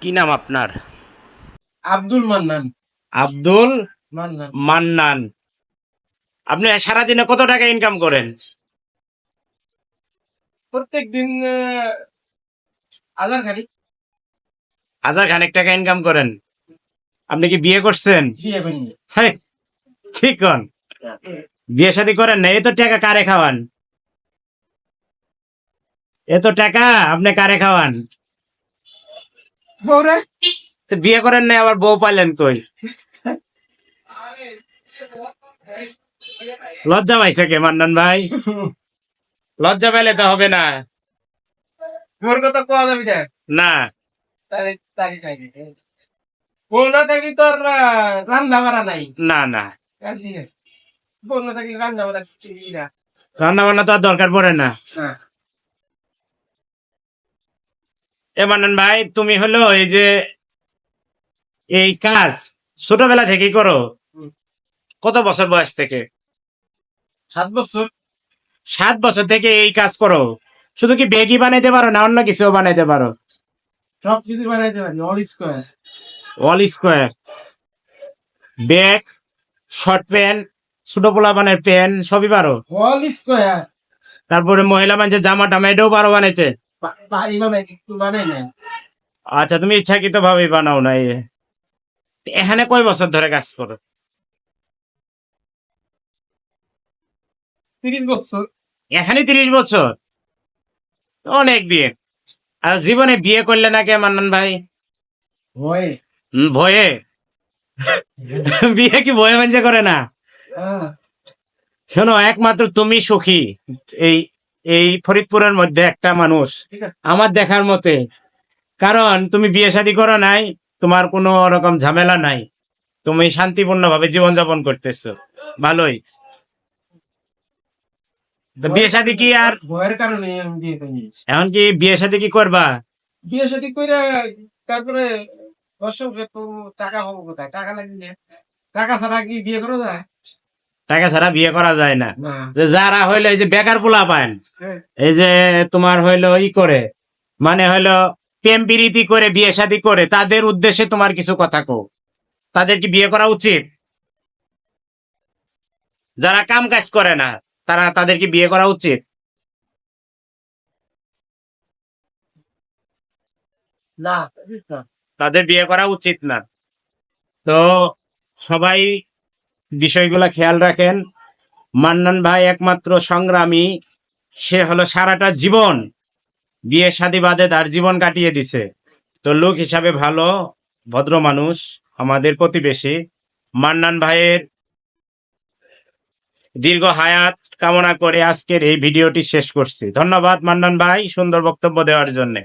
কি নাম আপনার? আব্দুল মান্নান। আব্দুল মান্নান। মান্নান। আপনি সারাদিনে কত টাকা ইনকাম করেন? প্রত্যেক দিন আজার খালি। হাজার খানেক টাকা ইনকাম করেন। আপনি কি বিয়ে করছেন? বিয়ে করিনি। হ্যাঁ, কি কন? বিয়ে শাদী করেন না? এত টাকা কারে খাওয়ান? এত টাকা আপনি কারে খাওয়ান? বউরে তো বিয়ে করেন না, আবার বউ পাইলেন কই? লজ্জা পাইছে কে মান্নান ভাই? লজ্জা পাইলে তো হবে না। মোর কথা কোয়া যাবি না। না, তাই তাই তাই বউ না থাকি তোর রান্না বাড়া নাই। না, না, ঠিক আছে, বউ না থাকি রান্না বাড়া ঠিক না। রান্না বান্না তো আর দরকার পড়ে না। এ মান্নান ভাই, তুমি হলো এই যে এই কাজ ছোটবেলা থেকেই করো? কত বছর বয়স থেকে? 7 বছর। 7 বছর থেকে এই কাজ করো? শুধু কি বেগই বানাইতে পারো না অন্য কিছু বানাইতে পারো? সব কিছু বানাইতে পারি, all square. All square, bag, short pant, ছোট পোলাপানের প্যান্ট সবই পারো? All square. তারপরে মহিলা মানুষের জামা টামা এটাও পারো বানাইতে? বাড়ি বানাই একটু বানাই না। আচ্ছা, তুমি ইচ্ছাকৃত ভাবে বানাও না? এখানে কয় বছর ধরে কাজ করো? 30 বছর। এখানে 30 বছর? অনেক দিন। আর জীবনে বিয়ে করলে না কে মান্নান ভাই? হয়। ভয়ে? বিয়ে কি ভয়ে মানুষে করে না? শোনো, একমাত্র তুমি সুখী এই এই ফরিদপুরের মধ্যে একটা মানুষ ঠিক আছে। আমার দেখার মতে। কারণ তুমি বিয়ে শাদী করো নাই, তোমার কোনো রকম ঝামেলা নাই, তুমি শান্তিপূর্ণ ভাবে জীবনযাপন করতেছো, ভালোই। তো বিয়ে শাদী কি আর ভয়ের কারণে আমি বিয়ে করিনি। এখন কি বিয়ে শাদী কি করবা? বিয়ে শাদী কইরা তারপরে দর্শক তো টাকা হবো কোথায়? টাকা লাগবে। টাকা ছাড়া কি বিয়ে করা যায়? টাকা ছাড়া বিয়ে করা যায় না। না। যে যারা হইলো এই যে বেকার পোলা পান, এই যে তোমার হইলো ই করে, মানে হইলো প্রেম প্রীতি করে বিয়ে শাদী করে, তাদের উদ্দেশ্যে তোমার কিছু কথা কও। তাদের কি বিয়ে করা উচিত? যারা কাম কাজ করে না, তাদের কি বিয়ে করা উচিত? না। তাদের বিয়ে করা উচিত না। তো সবাই বিষয়গুলা খেয়াল রাখেন। মান্নান ভাই একমাত্র সংগ্রামী। সে হলো সারাটা জীবন বিয়ে শাদী বাদে তার জীবন কাটিয়ে দিছে। তো লোক হিসাবে ভালো, ভদ্র মানুষ, আমাদের প্রতিবেশী। মান্নান ভাইয়ের দীর্ঘ হায়াত কামনা করে আজকের এই ভিডিওটি শেষ করছি। ধন্যবাদ মান্নান ভাই সুন্দর বক্তব্য দেওয়ার জন্য।